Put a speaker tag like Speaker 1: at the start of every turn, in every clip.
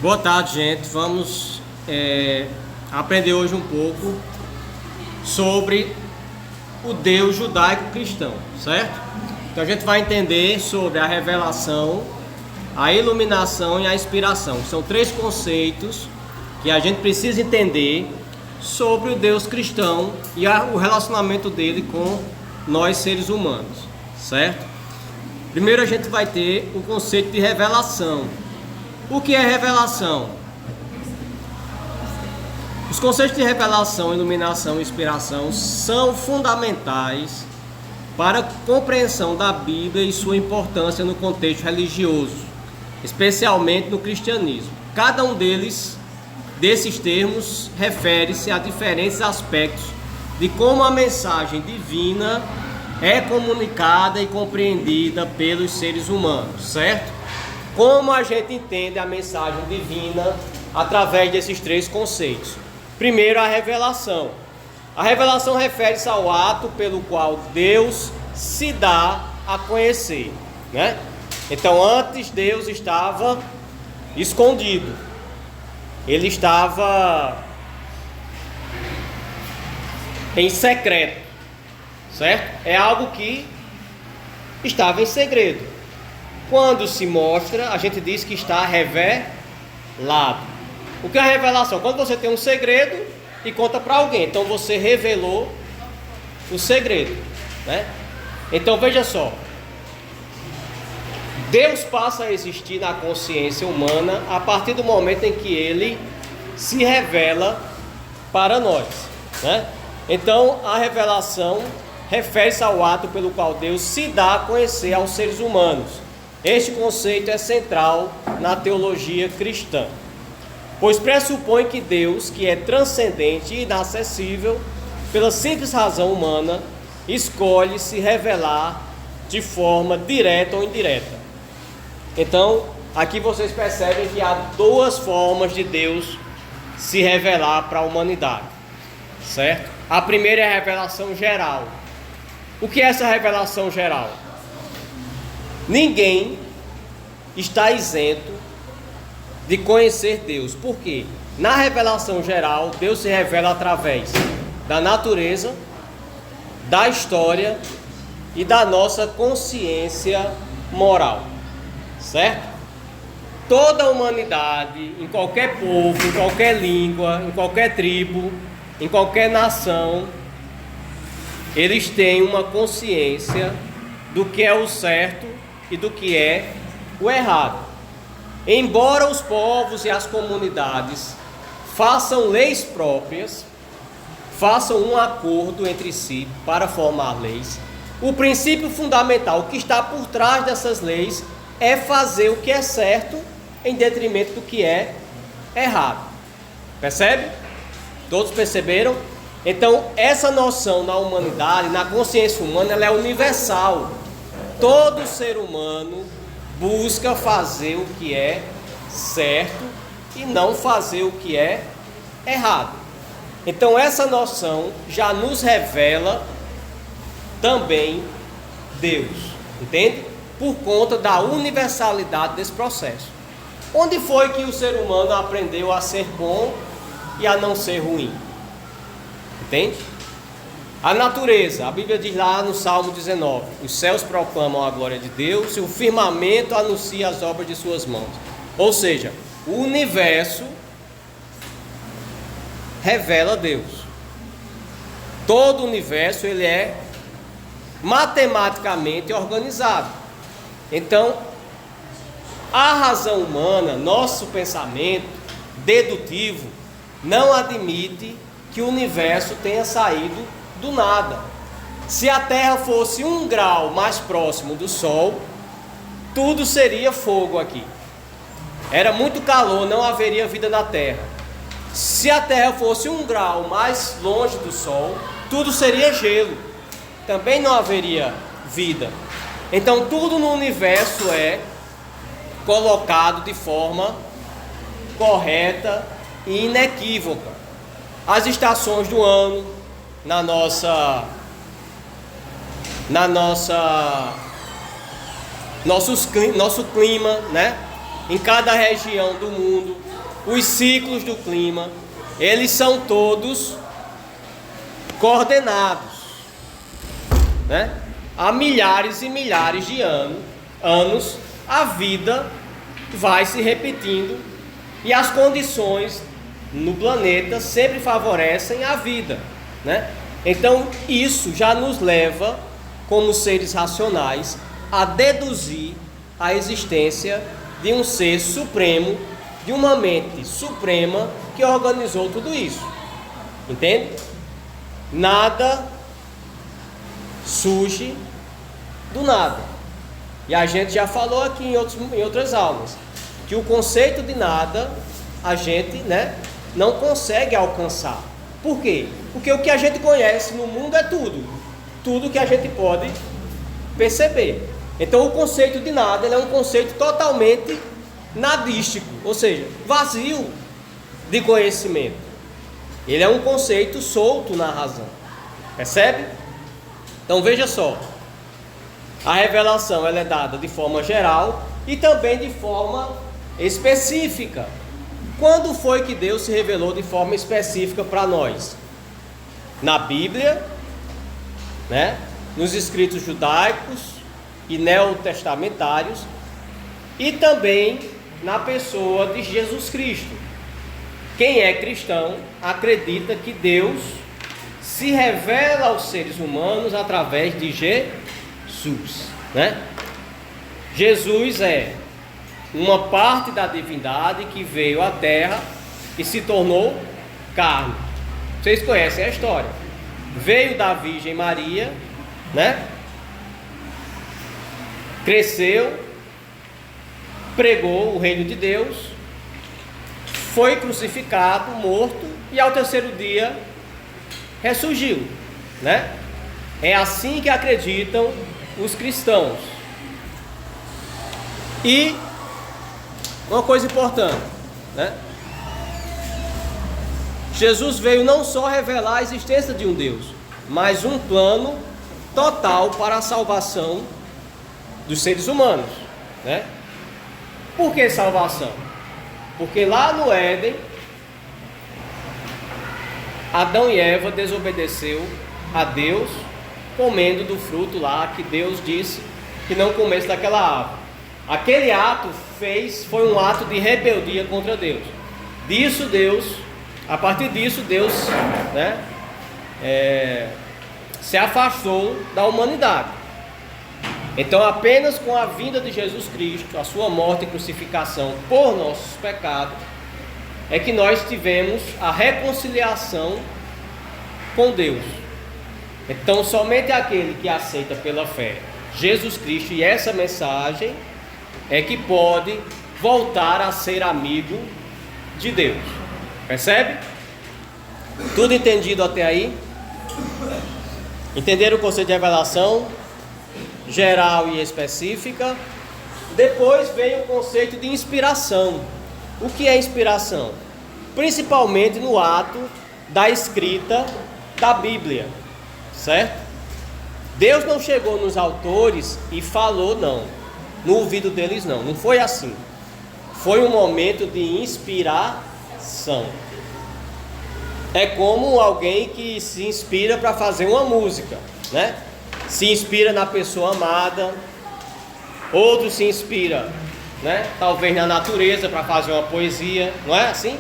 Speaker 1: Boa tarde, gente. Vamos aprender hoje um pouco sobre o Deus judaico-cristão, certo? Então a gente vai entender sobre a revelação, a iluminação e a inspiração. São três conceitos que a gente precisa entender sobre o Deus cristão e o relacionamento dele com nós seres humanos, certo? Primeiro a gente vai ter o conceito de revelação. O que é revelação? Os conceitos de revelação, iluminação e inspiração são fundamentais para a compreensão da Bíblia e sua importância no contexto religioso, especialmente no cristianismo. Cada um desses termos refere-se a diferentes aspectos de como a mensagem divina é comunicada e compreendida pelos seres humanos, certo? Como a gente entende a mensagem divina através desses três conceitos? Primeiro, a revelação. A revelação refere-se ao ato pelo qual Deus se dá a conhecer, né? Então, antes Deus estava escondido. Ele estava em secreto, certo? É algo que estava em segredo. Quando se mostra, a gente diz que está revelado. O que é a revelação? Quando você tem um segredo e conta para alguém. Então você revelou o segredo, né? Então veja só. Deus passa a existir na consciência humana a partir do momento em que Ele se revela para nós, né? Então a revelação refere-se ao ato pelo qual Deus se dá a conhecer aos seres humanos. Este conceito é central na teologia cristã, pois pressupõe que Deus, que é transcendente e inacessível, pela simples razão humana, escolhe se revelar de forma direta ou indireta. Então, aqui vocês percebem que há duas formas de Deus se revelar para a humanidade, certo? A primeira é a revelação geral. O que é essa revelação geral? Ninguém está isento de conhecer Deus. Por quê? Na revelação geral, Deus se revela através da natureza, da história e da nossa consciência moral, certo? Toda a humanidade, em qualquer povo, em qualquer língua, em qualquer tribo, em qualquer nação, eles têm uma consciência do que é o certo e do que é o errado. Embora os povos e as comunidades façam leis próprias, façam um acordo entre si para formar leis, o princípio fundamental, o que está por trás dessas leis, é fazer o que é certo em detrimento do que é errado. Percebe? Todos perceberam? Então, essa noção na humanidade, na consciência humana, ela é universal. Todo ser humano busca fazer o que é certo e não fazer o que é errado. Então essa noção já nos revela também Deus, entende? Por conta da universalidade desse processo. Onde foi que o ser humano aprendeu a ser bom e a não ser ruim? Entende? A natureza, a Bíblia diz lá no Salmo 19: os céus proclamam a glória de Deus e o firmamento anuncia as obras de suas mãos. Ou seja, o universo revela Deus. Todo o universo ele é matematicamente organizado. Então, a razão humana, nosso pensamento dedutivo, não admite que o universo tenha saído do nada. Se a Terra fosse 1 grau mais próximo do Sol, tudo seria fogo aqui. Era muito calor, não haveria vida na Terra. Se a Terra fosse 1 grau mais longe do Sol, tudo seria gelo. Também não haveria vida. Então tudo no universo é colocado de forma correta e inequívoca. As estações do ano, nosso clima, né? em cada região do mundo, os ciclos do clima, eles são todos coordenados, né? Há milhares e milhares de anos, a vida vai se repetindo e as condições no planeta sempre favorecem a vida, né? Então isso já nos leva, como seres racionais, a deduzir a existência de um ser supremo, de uma mente suprema que organizou tudo isso. Entende? Nada surge do nada. E a gente já falou aqui em outras aulas que o conceito de nada a gente, né, não consegue alcançar. Por quê? Porque o que a gente conhece no mundo é tudo que a gente pode perceber. Então o conceito de nada, ele é um conceito totalmente nadístico, ou seja, vazio de conhecimento. Ele é um conceito solto na razão. Percebe? Então veja só, a revelação ela é dada de forma geral e também de forma específica. Quando foi que Deus se revelou de forma específica para nós? Na Bíblia, né? Nos escritos judaicos e neotestamentários, e também na pessoa de Jesus Cristo. Quem é cristão acredita que Deus se revela aos seres humanos através de Jesus, né? Jesus é uma parte da divindade que veio à terra e se tornou carne. Vocês conhecem a história. Veio da Virgem Maria, né? Cresceu, pregou o reino de Deus, foi crucificado, morto e ao terceiro dia ressurgiu, né? É assim que acreditam os cristãos. E uma coisa importante, né? Jesus veio não só revelar a existência de um Deus, mas um plano total para a salvação dos seres humanos, né? Por que salvação? Porque lá no Éden, Adão e Eva desobedeceu a Deus, comendo do fruto lá que Deus disse que não comesse daquela árvore. Aquele ato foi um ato de rebeldia contra Deus. A partir disso Deus, né, se afastou da humanidade. Então apenas com a vinda de Jesus Cristo, a sua morte e crucificação por nossos pecados, é que nós tivemos a reconciliação com Deus. Então somente aquele que aceita pela fé Jesus Cristo e essa mensagem é que pode voltar a ser amigo de Deus. Percebe? Tudo entendido até aí? Entenderam o conceito de revelação geral e específica? Depois vem o conceito de inspiração. O que é inspiração? Principalmente no ato da escrita da Bíblia, certo? Deus não chegou nos autores e falou, não, no ouvido deles, não foi assim. Foi um momento de inspiração. É como alguém que se inspira para fazer uma música, né? Se inspira na pessoa amada, outro se inspira, né, talvez na natureza para fazer uma poesia, não é assim?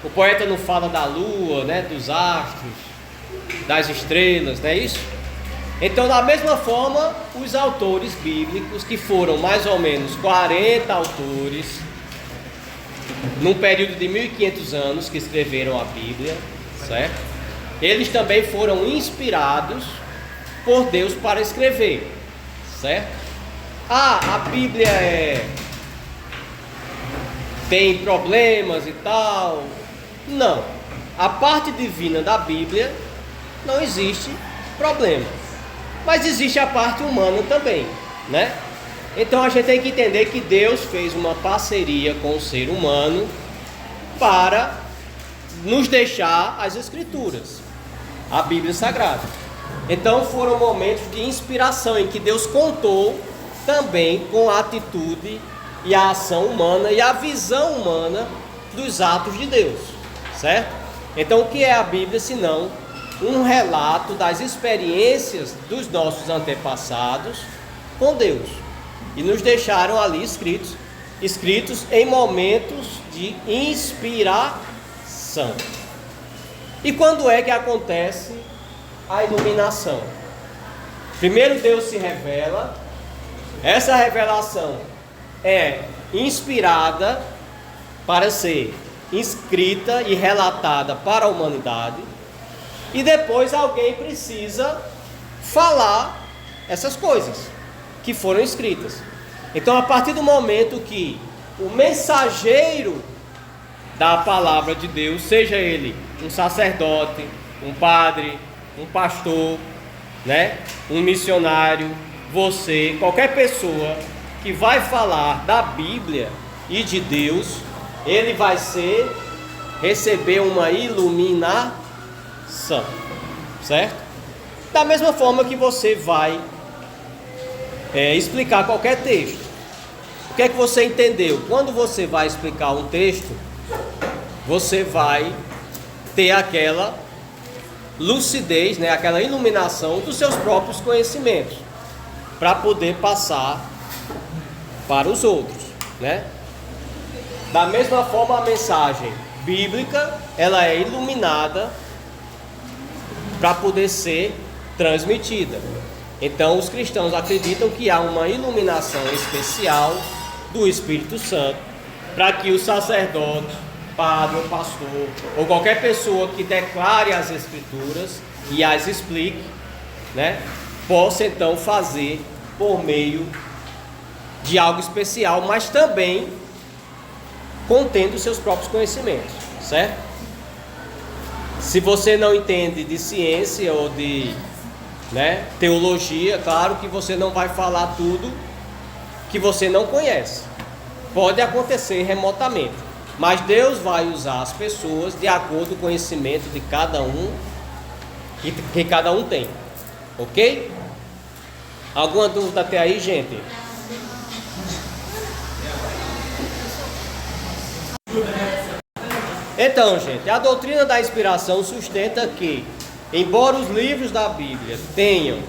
Speaker 1: O poeta não fala da lua, né, dos astros, das estrelas, não é isso? Então, da mesma forma, os autores bíblicos, que foram mais ou menos 40 autores, num período de 1500 anos, que escreveram a Bíblia, certo? Eles também foram inspirados por Deus para escrever, certo? A Bíblia tem problemas e tal. Não, a parte divina da Bíblia não existe problema, mas existe a parte humana também, né? Então a gente tem que entender que Deus fez uma parceria com o ser humano para nos deixar as Escrituras, a Bíblia Sagrada. Então foram momentos de inspiração em que Deus contou também com a atitude e a ação humana e a visão humana dos atos de Deus, certo? Então, o que é a Bíblia senão um relato das experiências dos nossos antepassados com Deus, e nos deixaram ali escritos em momentos de inspiração. E quando é que acontece a iluminação? Primeiro Deus se revela, essa revelação é inspirada para ser escrita e relatada para a humanidade, e depois alguém precisa falar essas coisas que foram escritas. Então, a partir do momento que o mensageiro da palavra de Deus, seja ele um sacerdote, um padre, um pastor, né, um missionário, você, qualquer pessoa que vai falar da Bíblia e de Deus, ele vai receber uma iluminação, certo? Da mesma forma que você vai explicar qualquer texto. O que é que você entendeu? Quando você vai explicar um texto, você vai ter aquela lucidez, né, aquela iluminação dos seus próprios conhecimentos, para poder passar para os outros, né? Da mesma forma, a mensagem bíblica, ela é iluminada para poder ser transmitida. Então, os cristãos acreditam que há uma iluminação especial do Espírito Santo para que o sacerdote, padre ou pastor, ou qualquer pessoa que declare as Escrituras e as explique, né, possa então fazer por meio de algo especial, mas também contendo seus próprios conhecimentos, certo? Se você não entende de ciência ou de teologia, claro que você não vai falar tudo que você não conhece. Pode acontecer remotamente, mas Deus vai usar as pessoas de acordo com o conhecimento de cada um que cada um tem, ok? Alguma dúvida até aí, gente? Então, gente, a doutrina da inspiração sustenta que, embora os livros da Bíblia tenham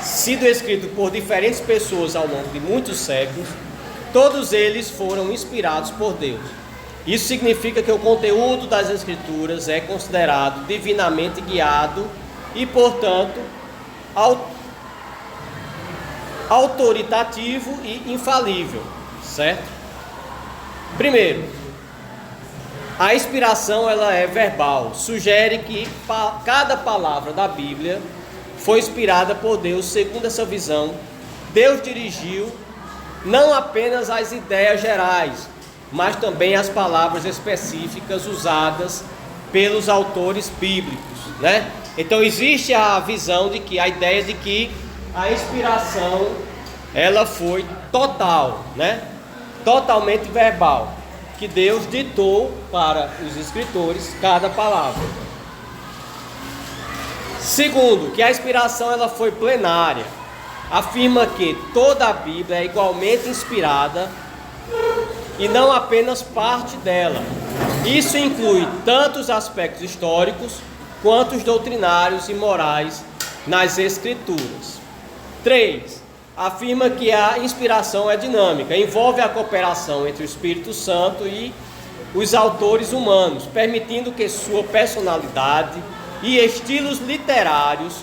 Speaker 1: sido escritos por diferentes pessoas ao longo de muitos séculos, todos eles foram inspirados por Deus. Isso significa que o conteúdo das Escrituras é considerado divinamente guiado e, portanto, autoritativo e infalível, certo? Primeiro, a inspiração ela é verbal, sugere que cada palavra da Bíblia foi inspirada por Deus. Segundo essa visão, Deus dirigiu não apenas as ideias gerais, mas também as palavras específicas usadas pelos autores bíblicos, né? Então existe a visão de que a ideia de que a inspiração ela foi total, né? Totalmente verbal, que Deus ditou para os escritores cada palavra. Segundo, que a inspiração ela foi plenária, afirma que toda a Bíblia é igualmente inspirada e não apenas parte dela. Isso inclui tanto os aspectos históricos quanto os doutrinários e morais nas Escrituras. 3. Afirma que a inspiração é dinâmica, envolve a cooperação entre o Espírito Santo e os autores humanos, permitindo que sua personalidade e estilos literários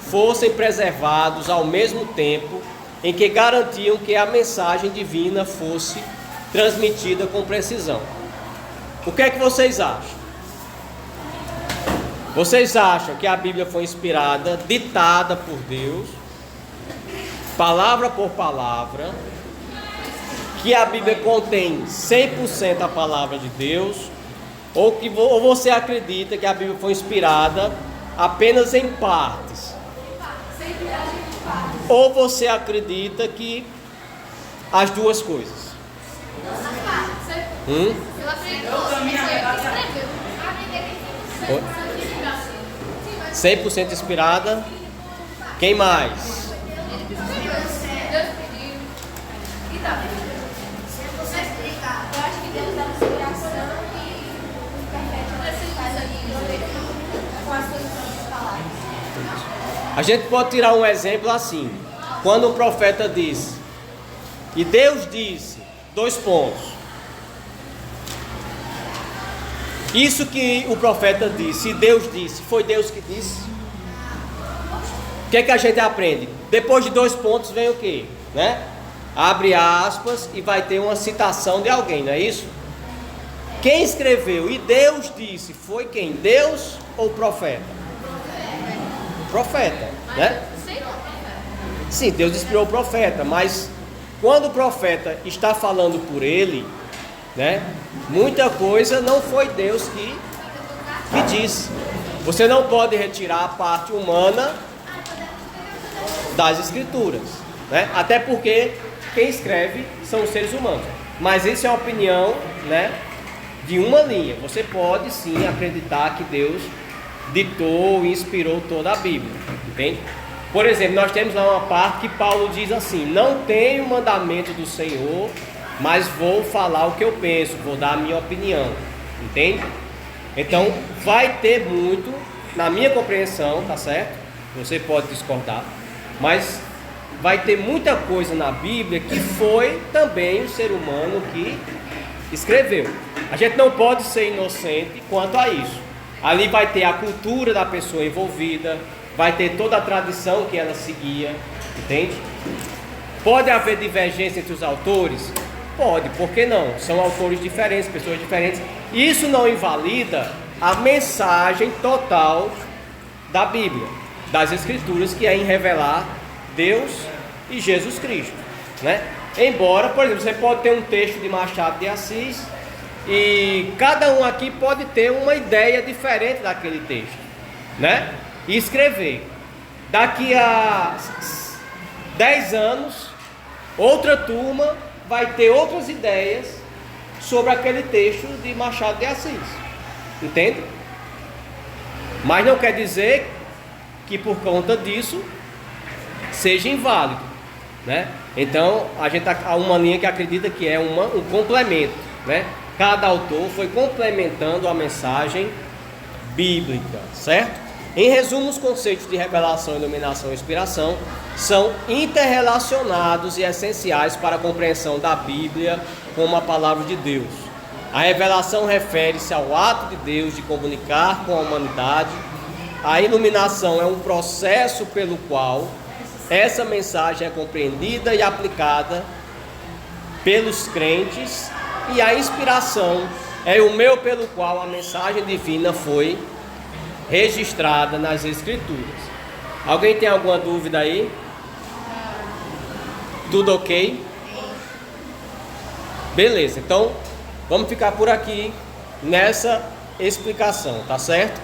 Speaker 1: fossem preservados ao mesmo tempo em que garantiam que a mensagem divina fosse transmitida com precisão. O que é que vocês acham? Vocês acham que a Bíblia foi inspirada, ditada por Deus, palavra por palavra, que a Bíblia contém 100% a palavra de Deus, ou você acredita que a Bíblia foi inspirada apenas em partes? Ou você acredita que as duas coisas? 100% inspirada. Quem mais? A gente pode tirar um exemplo assim. Quando o profeta disse, e Deus disse, dois pontos. Isso que o profeta disse, e Deus disse, foi Deus que disse. O que é que a gente aprende? Depois de dois pontos vem o quê? Né? Abre aspas e vai ter uma citação de alguém, não é isso? Quem escreveu e Deus disse foi quem? Deus ou o profeta? O profeta, né? Sim, Deus inspirou o profeta, mas quando o profeta está falando por ele, né? Muita coisa não foi Deus que disse. Você não pode retirar a parte humana das escrituras, né? Até porque quem escreve são os seres humanos. Mas isso é a opinião, né, de uma linha. Você pode sim acreditar que Deus ditou e inspirou toda a Bíblia, entende? Por exemplo, nós temos lá uma parte que Paulo diz assim: não tenho mandamento do Senhor, mas vou falar o que eu penso, vou dar a minha opinião, entende? Então vai ter muito, na minha compreensão, tá certo? Você pode discordar, mas vai ter muita coisa na Bíblia que foi também o ser humano que escreveu. A gente não pode ser inocente quanto a isso. Ali vai ter a cultura da pessoa envolvida, vai ter toda a tradição que ela seguia, entende? Pode haver divergência entre os autores? Pode, por que não? São autores diferentes, pessoas diferentes. Isso não invalida a mensagem total da Bíblia, das Escrituras, que é em revelar Deus e Jesus Cristo, né? Embora, por exemplo, você pode ter um texto de Machado de Assis e cada um aqui pode ter uma ideia diferente daquele texto, né? E escrever. Daqui a 10 anos, outra turma vai ter outras ideias sobre aquele texto de Machado de Assis, entende? Mas não quer dizer que por conta disso seja inválido, né? Então há uma linha que acredita que é um complemento, né? Cada autor foi complementando a mensagem bíblica, certo? Em resumo, os conceitos de revelação, iluminação e inspiração são interrelacionados e essenciais para a compreensão da Bíblia como a palavra de Deus. A revelação refere-se ao ato de Deus de comunicar com a humanidade. A iluminação é um processo pelo qual essa mensagem é compreendida e aplicada pelos crentes, e a inspiração é o meio pelo qual a mensagem divina foi registrada nas Escrituras. Alguém tem alguma dúvida aí? Tudo ok? Beleza, então vamos ficar por aqui nessa explicação, tá certo?